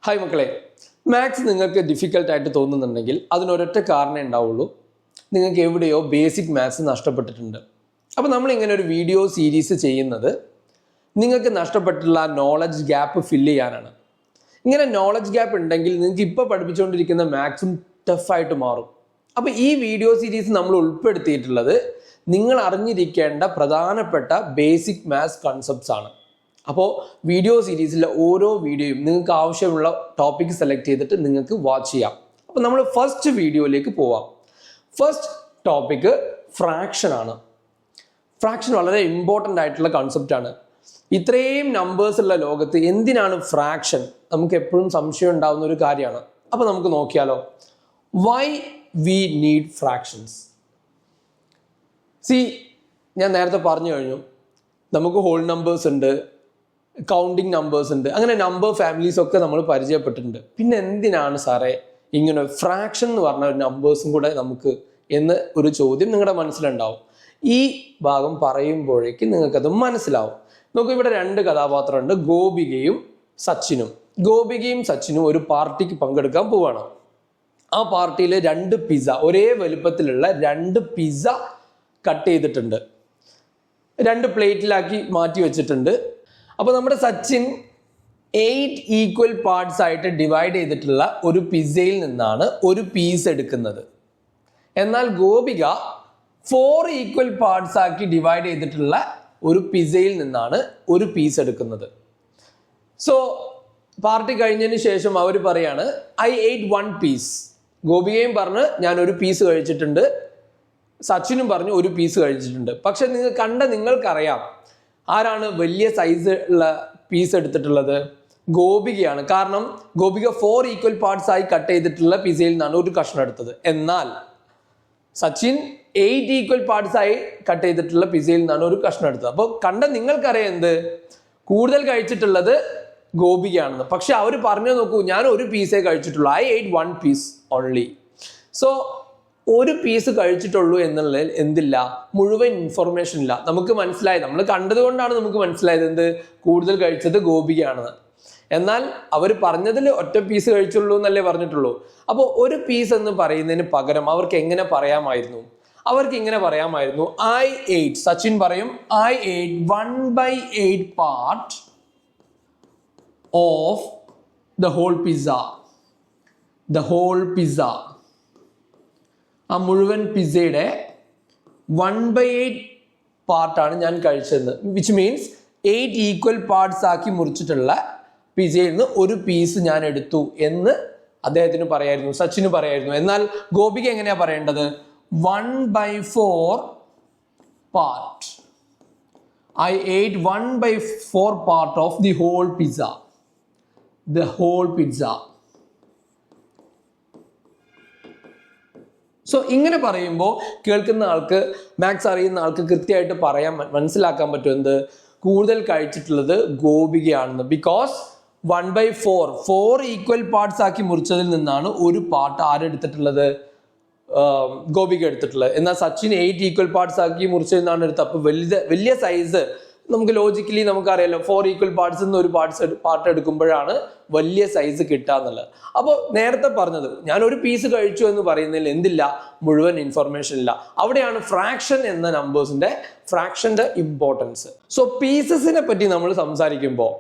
Hi മക്കളെ, maths നിങ്ങൾക്ക് ഡിഫിക്കൽട്ടായിട്ട് തോന്നുന്നുണ്ടെങ്കിൽ അതിനൊരൊറ്റ കാരണമേ ഉണ്ടാവുള്ളൂ. നിങ്ങൾക്ക് എവിടെയോ ബേസിക് മാത്സ് നഷ്ടപ്പെട്ടിട്ടുണ്ട്. അപ്പോൾ നമ്മളിങ്ങനെ ഒരു വീഡിയോ സീരീസ് ചെയ്യുന്നത് നിങ്ങൾക്ക് നഷ്ടപ്പെട്ടുള്ള നോളജ് ഗ്യാപ്പ് ഫില്ല് ചെയ്യാനാണ്. ഇങ്ങനെ നോളജ് ഗ്യാപ്പ് ഉണ്ടെങ്കിൽ നിങ്ങൾക്ക് ഇപ്പോൾ പഠിപ്പിച്ചുകൊണ്ടിരിക്കുന്ന മാത്സും ടഫായിട്ട് മാറും. അപ്പോൾ ഈ വീഡിയോ സീരീസ് നമ്മൾ ഉൾപ്പെടുത്തിയിട്ടുള്ളത് നിങ്ങൾ അറിഞ്ഞിരിക്കേണ്ട പ്രധാനപ്പെട്ട ബേസിക് മാത്സ് കൺസെപ്റ്റ്സ് ആണ്. അപ്പോൾ വീഡിയോ സീരീസിലെ ഓരോ വീഡിയോയും നിങ്ങൾക്ക് ആവശ്യമുള്ള ടോപ്പിക് സെലക്ട് ചെയ്തിട്ട് നിങ്ങൾക്ക് വാച്ച് ചെയ്യാം. അപ്പോൾ നമ്മൾ ഫസ്റ്റ് വീഡിയോയിലേക്ക് പോവാം. ഫസ്റ്റ് ടോപ്പിക് ഫ്രാക്ഷൻ ആണ്. ഫ്രാക്ഷൻ വളരെ ഇമ്പോർട്ടൻ്റ് ആയിട്ടുള്ള കൺസെപ്റ്റ് ആണ്. ഇത്രയും നമ്പേഴ്സ് ഉള്ള ലോകത്ത് എന്തിനാണ് ഫ്രാക്ഷൻ? നമുക്ക് എപ്പോഴും സംശയം ഉണ്ടാകുന്ന ഒരു കാര്യമാണ്. അപ്പോൾ നമുക്ക് നോക്കിയാലോ, വൈ വി നീഡ് ഫ്രാക്ഷൻസ്. ഞാൻ നേരത്തെ പറഞ്ഞു കഴിഞ്ഞു, നമുക്ക് ഹോൾ നമ്പേഴ്സ് ഉണ്ട്, കൗണ്ടിങ് നമ്പേഴ്സ് ഉണ്ട്, അങ്ങനെ നമ്പർ ഫാമിലീസ് ഒക്കെ നമ്മൾ പരിചയപ്പെട്ടിട്ടുണ്ട്. പിന്നെ എന്തിനാണ് സാറേ ഇങ്ങനെ ഫ്രാക്ഷൻ എന്ന് പറഞ്ഞ ഒരു നമ്പേഴ്സും കൂടെ നമുക്ക് എന്ന് ഒരു ചോദ്യം നിങ്ങളുടെ മനസ്സിലുണ്ടാവും. ഈ ഭാഗം പറയുമ്പോഴേക്കും നിങ്ങൾക്കത് മനസ്സിലാവും. നമുക്ക് ഇവിടെ രണ്ട് കഥാപാത്രമുണ്ട്, ഗോപികയും സച്ചിനും. ഗോപികയും സച്ചിനും ഒരു പാർട്ടിക്ക് പങ്കെടുക്കാൻ പോവാണ്. ആ പാർട്ടിയിൽ രണ്ട് പിസ്സ, ഒരേ വലുപ്പത്തിലുള്ള രണ്ട് പിസ്സ കട്ട് ചെയ്തിട്ടുണ്ട്, രണ്ട് പ്ലേറ്റിലാക്കി മാറ്റി വെച്ചിട്ടുണ്ട്. അപ്പോൾ നമ്മുടെ സച്ചിൻ 8 ഈക്വൽ പാർട്സ് ആയിട്ട് ഡിവൈഡ് ചെയ്തിട്ടുള്ള ഒരു പിസ്സയിൽ നിന്നാണ് ഒരു പീസ് എടുക്കുന്നത്. എന്നാൽ ഗോപിക 4 ഈക്വൽ പാർട്സ് ആക്കി ഡിവൈഡ് ചെയ്തിട്ടുള്ള ഒരു പിസ്സയിൽ നിന്നാണ് ഒരു പീസ് എടുക്കുന്നത്. സോ പാർട്ടി കഴിഞ്ഞതിന് ശേഷം അവർ പറയാണ്, ഐ എയ്റ്റ് 1 പീസ്. ഗോപികയും പറഞ്ഞ് ഞാൻ ഒരു പീസ് കഴിച്ചിട്ടുണ്ട്, സച്ചിനും പറഞ്ഞു ഒരു പീസ് കഴിച്ചിട്ടുണ്ട്. പക്ഷെ നിങ്ങൾക്കറിയാം ആരാണ് വലിയ സൈസ് ഉള്ള പീസ് എടുത്തിട്ടുള്ളത്? ഗോപികയാണ്. കാരണം ഗോപിക 4 ഈക്വൽ പാർട്സ് ആയി കട്ട് ചെയ്തിട്ടുള്ള പിസയിൽ നിന്നാണ് ഒരു കഷ്ണം എടുത്തത്. എന്നാൽ സച്ചിൻ 8 ഈക്വൽ പാർട്സ് ആയി കട്ട് ചെയ്തിട്ടുള്ള പിസയിൽ നിന്നാണ് ഒരു കഷ്ണം എടുത്തത്. അപ്പോൾ നിങ്ങൾക്കറിയാം എന്ത് കൂടുതൽ കഴിച്ചിട്ടുള്ളത് ഗോപികയാണെന്ന്. പക്ഷെ അവർ പറഞ്ഞു നോക്കൂ, ഞാൻ ഒരു പീസേ കഴിച്ചിട്ടുള്ളൂ, I ate 1 piece only. So ഒരു പീസ് കഴിച്ചിട്ടുള്ളൂ എന്നുള്ളതിൽ എന്തില്ല, മുഴുവൻ ഇൻഫർമേഷൻ ഇല്ല. നമുക്ക് മനസ്സിലായി, നമ്മൾ കണ്ടതുകൊണ്ടാണ് നമുക്ക് മനസ്സിലായത് എന്ത് കൂടുതൽ കഴിച്ചത് ഗോപികയാണെന്ന്. എന്നാൽ അവർ പറഞ്ഞതിൽ ഒറ്റ പീസ് കഴിച്ചുള്ളൂ എന്നല്ലേ പറഞ്ഞിട്ടുള്ളൂ. അപ്പോൾ ഒരു പീസ് എന്ന് പറയുന്നതിന് പകരം അവർക്ക് എങ്ങനെ പറയാമായിരുന്നു? അവർക്ക് ഇങ്ങനെ പറയാമായിരുന്നു, ഐ എയ്റ്റ്, സച്ചിൻ പറയും I ate 1/8 part of the whole pizza. The whole pizza, ആ മുഴുവൻ പിസ്സയുടെ 1/8 പാർട്ടാണ് ഞാൻ കഴിച്ചത്. വിച്ച് മീൻസ് 8 ഈക്വൽ പാർട്സ് ആക്കി മുറിച്ചിട്ടുള്ള പിസ്സയിൽ നിന്ന് ഒരു പീസ് ഞാൻ എടുത്തു എന്ന് അദ്ദേഹത്തിന് പറയായിരുന്നു, സച്ചിന് പറയായിരുന്നു. എന്നാൽ ഗോപിക എങ്ങനെയാ പറയേണ്ടത്? 1/4 part. I ate 1/4 part of the whole pizza. The whole pizza. So ഇങ്ങനെ പറയുമ്പോൾ കേൾക്കുന്ന ആൾക്ക്, മാത്സ് അറിയുന്ന ആൾക്ക് കൃത്യമായിട്ട് മനസ്സിലാക്കാൻ പറ്റും എന്ത് കൂടുതൽ കഴിച്ചിട്ടുള്ളത് ഗോപികയാണെന്ന്. ബിക്കോസ് 1/4 ഈക്വൽ പാർട്സ് ആക്കി മുറിച്ചതിൽ നിന്നാണ് ഒരു പാർട്ട് ആരെടുത്തിട്ടുള്ളത്? ഗോപിക എടുത്തിട്ടുള്ളത്. എന്നാൽ സച്ചിൻ 8 ഈക്വൽ പാർട്സ് ആക്കി മുറിച്ചതിൽ നിന്നാണ് എടുത്തത്. അപ്പോൾ വലിയ സൈസ് നമുക്ക് ലോജിക്കലി നമുക്കറിയാലോ, 4 ഈക്വൽ പാർട്സ് നിന്ന് ഒരു പാർട്ട് എടുക്കുമ്പോഴാണ് വലിയ സൈസ് കിട്ടുക എന്നുള്ളത്. അപ്പോൾ നേരത്തെ പറഞ്ഞത് ഞാൻ ഒരു പീസ് കഴിച്ചു എന്ന് പറയുന്നതിൽ എന്തില്ല, മുഴുവൻ ഇൻഫർമേഷൻ ഇല്ല. അവിടെയാണ് ഫ്രാക്ഷൻ എന്ന ഫ്രാക്ഷന്റെ ഇമ്പോർട്ടൻസ്. സോ പീസസിനെ പറ്റി നമ്മൾ സംസാരിക്കുമ്പോൾ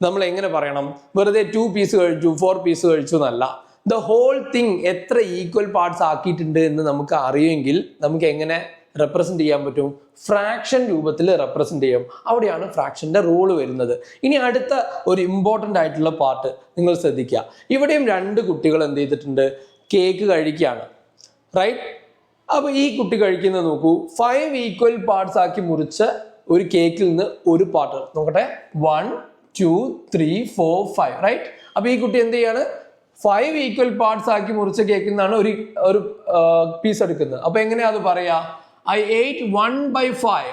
നമ്മൾ എങ്ങനെ പറയണം? വെറുതെ 2 പീസ് കഴിച്ചു, 4 പീസ് കഴിച്ചു എന്നല്ല. ദ ഹോൾ തിങ് എത്ര ഈക്വൽ പാർട്സ് ആക്കിയിട്ടുണ്ട് എന്ന് നമുക്ക് അറിയുമെങ്കിൽ നമുക്ക് എങ്ങനെ റെപ്രസെന്റ് ചെയ്യാൻ പറ്റും? ഫ്രാക്ഷൻ രൂപത്തിൽ റെപ്രസെന്റ് ചെയ്യും. അവിടെയാണ് ഫ്രാക്ഷന്റെ റോള് വരുന്നത്. ഇനി അടുത്ത ഒരു ഇമ്പോർട്ടൻ്റ് ആയിട്ടുള്ള പാർട്ട് നിങ്ങൾ ശ്രദ്ധിക്കുക. ഇവിടെയും 2 കുട്ടികൾ എന്ത് ചെയ്തിട്ടുണ്ട്? കേക്ക് കഴിക്കുകയാണ്, റൈറ്റ്? അപ്പൊ ഈ കുട്ടി കഴിക്കുന്നത് നോക്കൂ, 5 ഈക്വൽ പാർട്സ് ആക്കി മുറിച്ച ഒരു കേക്കിൽ നിന്ന് ഒരു പാർട്ട് നോക്കട്ടെ, 1 2 3 4 5, റൈറ്റ്? അപ്പൊ ഈ കുട്ടി എന്ത് ചെയ്യാണ്? 5 ഈക്വൽ പാർട്സ് ആക്കി മുറിച്ച കേക്കിൽ നിന്നാണ് ഒരു പീസ് എടുക്കുന്നത്. അപ്പൊ എങ്ങനെയാ അത് പറയാ? I ate 1/5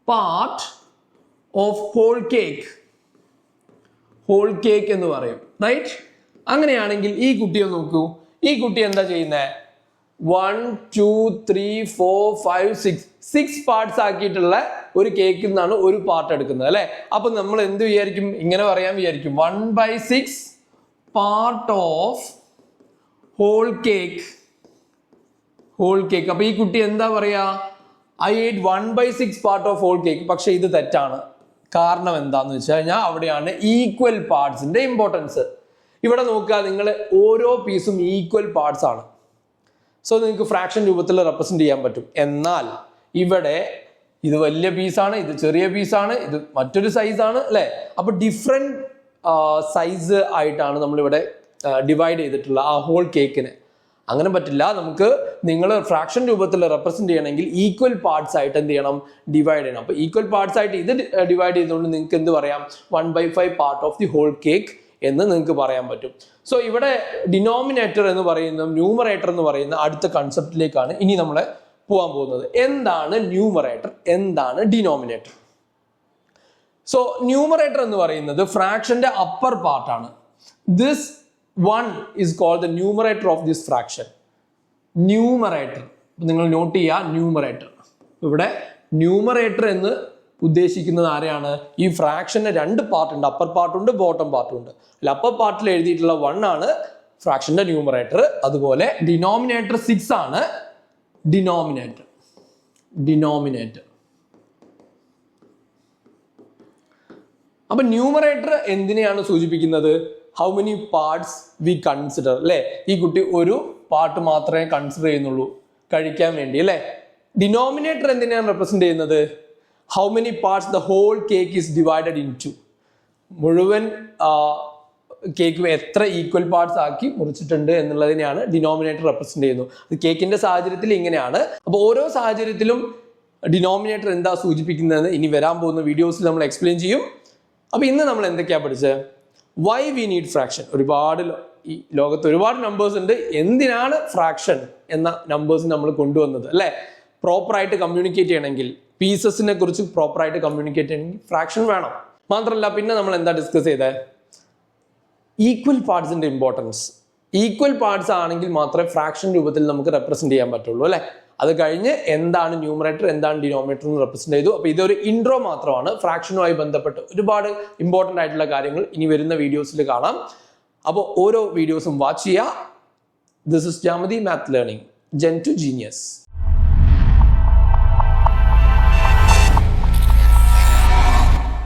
part of whole cake. Whole cake എന്ന് പറയും, റൈറ്റ്? അങ്ങനെയാണെങ്കിൽ ഈ കുട്ടിയെ നോക്കൂ, ഈ കുട്ടി എന്താ ചെയ്യുന്നത്? 1 2 3 4 5 6 പാർട്സ് ആക്കിയിട്ടുള്ള ഒരു കേക്കിൽ നിന്നാണ് ഒരു പാർട്ട് എടുക്കുന്നത് അല്ലെ. അപ്പൊ നമ്മൾ എന്ത് വിചാരിക്കും, ഇങ്ങനെ പറയാൻ വിചാരിക്കും 1/6 പാർട്ട് ഓഫ് ഹോൾ കേക്ക്. അപ്പൊ ഈ കുട്ടി എന്താ പറയാ, I ate 1/6 part of whole cake. പക്ഷെ ഇത് തെറ്റാണ്. കാരണം എന്താന്ന് വെച്ച് കഴിഞ്ഞാൽ അവിടെയാണ് ഈക്വൽ പാർട്സിന്റെ ഇമ്പോർട്ടൻസ്. ഇവിടെ നോക്കുക, നിങ്ങൾ ഓരോ പീസും ഈക്വൽ പാർട്സ് ആണ്. സോ നിങ്ങൾക്ക് ഫ്രാക്ഷൻ രൂപത്തിൽ റെപ്രസെന്റ് ചെയ്യാൻ പറ്റും. എന്നാൽ ഇവിടെ ഇത് വലിയ പീസാണ്, ഇത് ചെറിയ പീസാണ്, ഇത് മറ്റൊരു സൈസാണ് അല്ലെ. അപ്പൊ ഡിഫറെന്റ് സൈസ് ആയിട്ടാണ് നമ്മളിവിടെ ഡിവൈഡ് ചെയ്തിട്ടുള്ള ആ ഹോൾ കേക്കിനെ. അങ്ങനെ പറ്റില്ല. നമുക്ക് നിങ്ങൾ ഫ്രാക്ഷൻ രൂപത്തിൽ റെപ്രസെന്റ് ചെയ്യണമെങ്കിൽ ഈക്വൽ പാർട്സ് ആയിട്ട് എന്ത് ചെയ്യണം, ഡിവൈഡ് ചെയ്യണം. അപ്പൊ ഈക്വൽ പാർട്സ് ആയിട്ട് ഇത് ഡിവൈഡ് ചെയ്തുകൊണ്ട് നിങ്ങൾക്ക് എന്ത് പറയാം, 1/5 part of the whole cake എന്ന് നിങ്ങൾക്ക് പറയാൻ പറ്റും. സോ ഇവിടെ ഡിനോമിനേറ്റർ എന്ന് പറയുന്ന ന്യൂമറേറ്റർ എന്ന് പറയുന്ന അടുത്ത കൺസെപ്റ്റിലേക്കാണ് ഇനി നമ്മളെ പോകാൻ പോകുന്നത്. എന്താണ് ന്യൂമറേറ്റർ, എന്താണ് ഡിനോമിനേറ്റർ? സോ ന്യൂമറേറ്റർ എന്ന് പറയുന്നത് ഫ്രാക്ഷന്റെ അപ്പർ പാർട്ടാണ്. This one is called the numerator of this fraction. Numerator നിങ്ങൾ നോട്ട് ചെയ്യുക, ന്യൂമറേറ്റർ. ഇവിടെ ന്യൂമറേറ്റർ എന്ന് ഉദ്ദേശിക്കുന്നത് ആരെയാണ്, ഈ ഫ്രാക്ഷന് രണ്ട് പാർട്ട് ഉണ്ട്, അപ്പർ പാർട്ടുണ്ട് ബോട്ടം പാർട്ടുണ്ട്. അപ്പർ പാർട്ടിൽ എഴുതിയിട്ടുള്ള 1 ആണ് ഫ്രാക്ഷന്റെ ന്യൂമറേറ്റർ. അതുപോലെ ഡിനോമിനേറ്റർ 6 ആണ് ഡിനോമിനേറ്റർ. അപ്പൊ ന്യൂമറേറ്റർ എന്തിനെയാണ് സൂചിപ്പിക്കുന്നത്, how many parts we consider അല്ലെ. ഈ കുട്ടി ഒരു പാർട്ട് മാത്രമേ കൺസിഡർ ചെയ്യുന്നുള്ളൂ കഴിക്കാൻ വേണ്ടി അല്ലെ. ഡിനോമിനേറ്റർ എന്തിനാണ് റെപ്രസെന്റ് ചെയ്യുന്നത്, how many parts the whole cake is divided into. മുഴുവൻ കേക്ക് എത്ര ഈക്വൽ പാർട്സ് ആക്കി മുറിച്ചിട്ടുണ്ട് എന്നുള്ളതിനെയാണ് ഡിനോമിനേറ്റർ റെപ്രസെന്റ് ചെയ്യുന്നത്. അത് കേക്കിന്റെ സാഹചര്യത്തിൽ ഇങ്ങനെയാണ്. അപ്പൊ ഓരോ സാഹചര്യത്തിലും ഡിനോമിനേറ്റർ എന്താ സൂചിപ്പിക്കുന്നതെന്ന് ഇനി വരാൻ പോകുന്ന വീഡിയോസിൽ നമ്മൾ എക്സ്പ്ലെയിൻ ചെയ്യും. അപ്പൊ ഇന്ന് നമ്മൾ എന്തൊക്കെയാ പഠിച്ചത്, വൈ വി നീഡ് ഫ്രാക്ഷൻ. ഈ ലോകത്ത് ഒരുപാട് നമ്പേഴ്സ് ഉണ്ട്. എന്തിനാണ് ഫ്രാക്ഷൻ എന്ന നമ്പേഴ്സ് നമ്മൾ കൊണ്ടുവന്നത് അല്ലെ. പ്രോപ്പറായിട്ട് കമ്മ്യൂണിക്കേറ്റ് ചെയ്യണമെങ്കിൽ, പീസസിനെ കുറിച്ച് പ്രോപ്പറായിട്ട് കമ്മ്യൂണിക്കേറ്റ് ചെയ്യണമെങ്കിൽ ഫ്രാക്ഷൻ വേണം. മാത്രമല്ല പിന്നെ നമ്മൾ എന്താ ഡിസ്കസ് ചെയ്തത്, ഈക്വൽ പാർട്സിന്റെ ഇമ്പോർട്ടൻസ്. ഈക്വൽ പാർട്സ് ആണെങ്കിൽ മാത്രമേ ഫ്രാക്ഷൻ രൂപത്തിൽ നമുക്ക് റെപ്രസെന്റ് ചെയ്യാൻ പറ്റുള്ളൂ അല്ലെ. അത് കഴിഞ്ഞ് എന്താണ് ന്യൂമറേറ്റർ, എന്താണ് ഡിനോമിനേറ്റർ എന്ന് റെപ്രസെന്റ് ചെയ്തു. അപ്പൊ ഇതൊരു ഇൻട്രോ മാത്രമാണ്. ഫ്രാക്ഷനുമായി ബന്ധപ്പെട്ട് ഒരുപാട് ഇമ്പോർട്ടന്റ് ആയിട്ടുള്ള കാര്യങ്ങൾ ഇനി വരുന്ന വീഡിയോസിൽ കാണാം. അപ്പോൾ ഓരോ വീഡിയോസും വാച്ച് ചെയ്യുക. ദിസ് ഇസ് ജാമതി math learning, gen to genius.